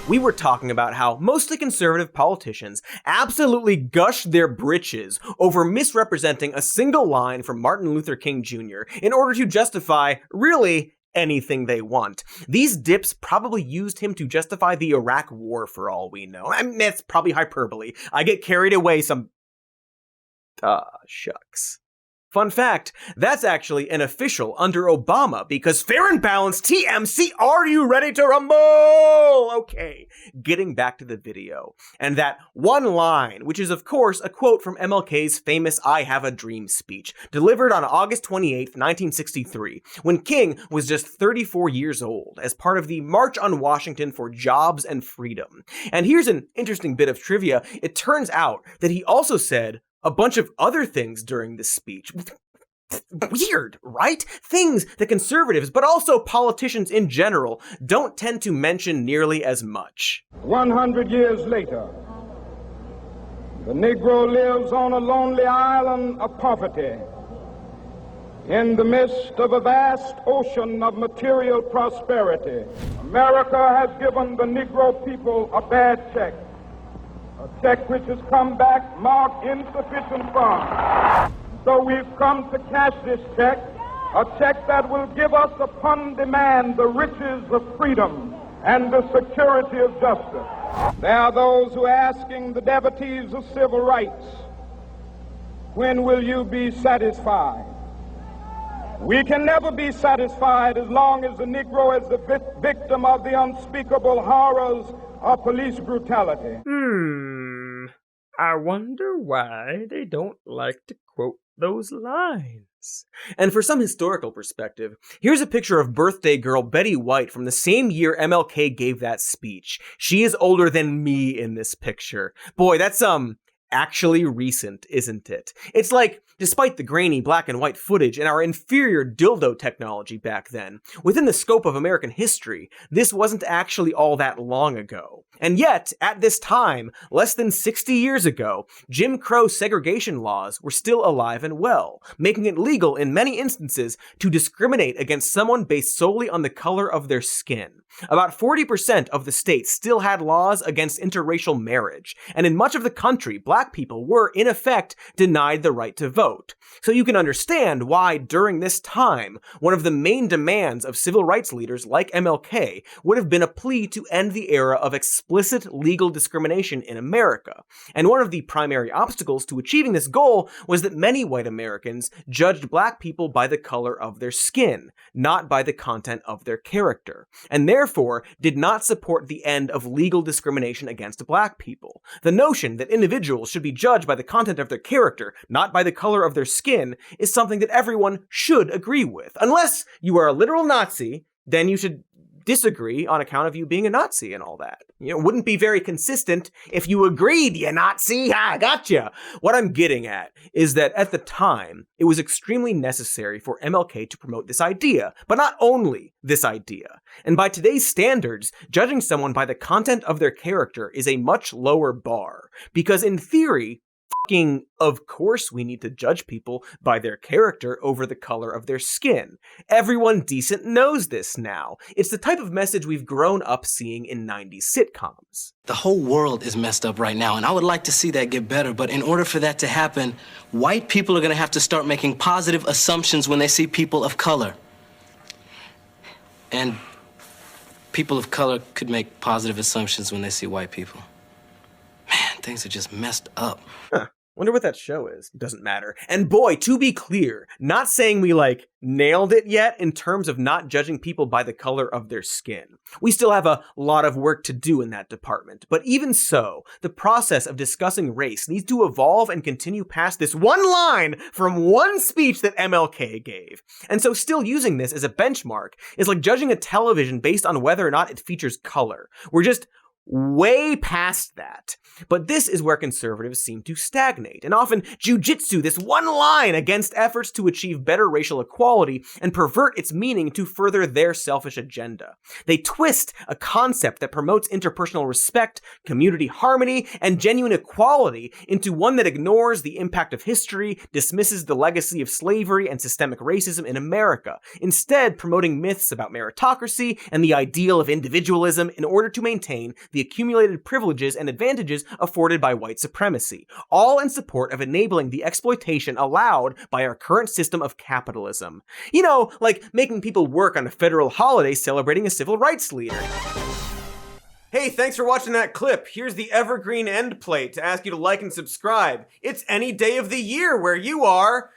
we were talking about how mostly conservative politicians absolutely gushed their britches over misrepresenting a single line from Martin Luther King Jr. in order to justify, really, anything they want. These dips probably used him to justify the Iraq War for all we know. I mean, that's probably hyperbole. I get carried away some... shucks. Fun fact, that's actually an official under Obama, because fair and balanced TMC, are you ready to rumble? Okay, getting back to the video, and that one line, which is of course a quote from MLK's famous I Have a Dream speech, delivered on August 28, 1963, when King was just 34 years old, as part of the March on Washington for Jobs and Freedom. And here's an interesting bit of trivia. It turns out that he also said a bunch of other things during this speech. Weird, right? Things that conservatives, but also politicians in general, don't tend to mention nearly as much. 100 years later, the Negro lives on a lonely island of poverty in the midst of a vast ocean of material prosperity. America has given the Negro people a bad check. A check which has come back marked insufficient funds. So we've come to cash this check, a check that will give us upon demand the riches of freedom and the security of justice. There are those who are asking the devotees of civil rights, when will you be satisfied? We can never be satisfied as long as the Negro is the victim of the unspeakable horrors of police brutality. I wonder why they don't like to quote those lines. And for some historical perspective, here's a picture of birthday girl Betty White from the same year MLK gave that speech. She is older than me in this picture. Boy, that's actually recent, isn't it? It's like, despite the grainy black and white footage and our inferior dildo technology back then, within the scope of American history, this wasn't actually all that long ago. And yet, at this time, less than 60 years ago, Jim Crow segregation laws were still alive and well, making it legal in many instances to discriminate against someone based solely on the color of their skin. About 40% of the states still had laws against interracial marriage, and in much of the country, black people were, in effect, denied the right to vote. So you can understand why, during this time, one of the main demands of civil rights leaders like MLK would have been a plea to end the era of explicit legal discrimination in America. And one of the primary obstacles to achieving this goal was that many white Americans judged black people by the color of their skin, not by the content of their character, and therefore did not support the end of legal discrimination against black people. The notion that individuals should be judged by the content of their character, not by the color of their skin, is something that everyone should agree with. Unless you are a literal Nazi, then you should disagree on account of you being a Nazi and all that. You know, it wouldn't be very consistent if you agreed, you Nazi, gotcha. What I'm getting at is that at the time, it was extremely necessary for MLK to promote this idea, but not only this idea. And by today's standards, judging someone by the content of their character is a much lower bar, because in theory, of course we need to judge people by their character over the color of their skin. Everyone decent knows this now. It's the type of message we've grown up seeing in 90s sitcoms. The whole world is messed up right now, and I would like to see that get better, but in order for that to happen, white people are gonna have to start making positive assumptions when they see people of color. And people of color could make positive assumptions when they see white people. Man, things are just messed up. Wonder what that show is. Doesn't matter. And boy, to be clear, not saying we nailed it yet in terms of not judging people by the color of their skin. We still have a lot of work to do in that department. But even so, the process of discussing race needs to evolve and continue past this one line from one speech that MLK gave. And so still using this as a benchmark is like judging a television based on whether or not it features color. We're just way past that. But this is where conservatives seem to stagnate, and often jujitsu this one line against efforts to achieve better racial equality and pervert its meaning to further their selfish agenda. They twist a concept that promotes interpersonal respect, community harmony, and genuine equality into one that ignores the impact of history, dismisses the legacy of slavery and systemic racism in America, instead promoting myths about meritocracy and the ideal of individualism in order to maintain the accumulated privileges and advantages afforded by white supremacy, all in support of enabling the exploitation allowed by our current system of capitalism. You know, like making people work on a federal holiday celebrating a civil rights leader. Hey, thanks for watching that clip. Here's the evergreen end plate to ask you to like and subscribe. It's any day of the year where you are.